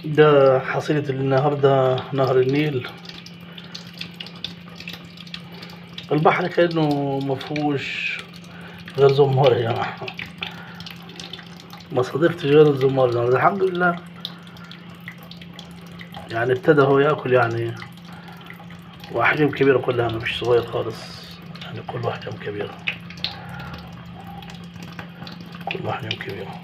ده حصيلة النهاردة نهر النيل. البحر كأنه مفهوش غير زمار يا جماعة، ما صادفتش غير الزمار النهاردة الحمد لله. يعني ابتدى هو ياكل يعني، وأحجام كبيرة كلها، مفيش صغير خالص، يعني كله أحجام كبيرة، كله أحجام كبيرة.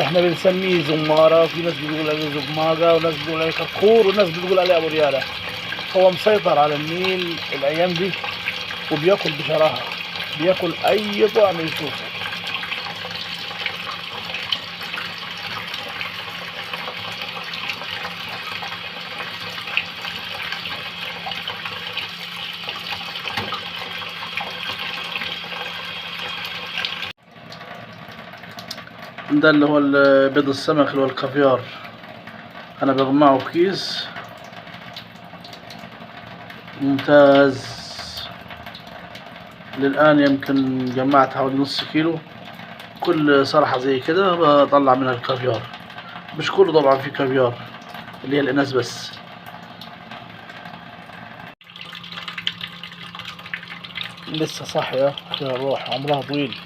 احنا بنسميه زمارة، في ناس بتقول عليه زقماقة، وناس بتقول عليه كفخور، وناس بتقول عليه أبو ريالة. هو مسيطر على النيل الأيام دي، وبياكل بشراهة، بياكل أي طعم يشوفه. ده اللي هو بيض السمك اللي هو الكافيار، أنا بجمعه في كيس ممتاز. للآن يمكن جمعت حوالي نص كيلو. كل صرحة زي كده بطلع منها الكافيار، مش كله طبعا في كافيار، اللي هي الإناث بس. لسه صاحية فيها الروح، عمرها طويل،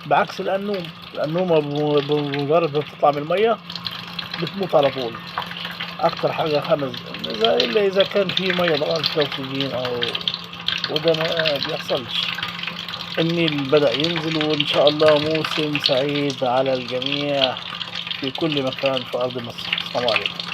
بعكس الأنومة بمجرد ما بتطلع من المية بتموت على طول. أكتر حاجة 5 دقايق، إلا إذا كان في مية طبعا فيها أكسجين وده ما بيحصلش. النيل بدأ ينزل، وإن شاء الله موسم سعيد على الجميع في كل مكان في أرض مصر. السلام عليكم.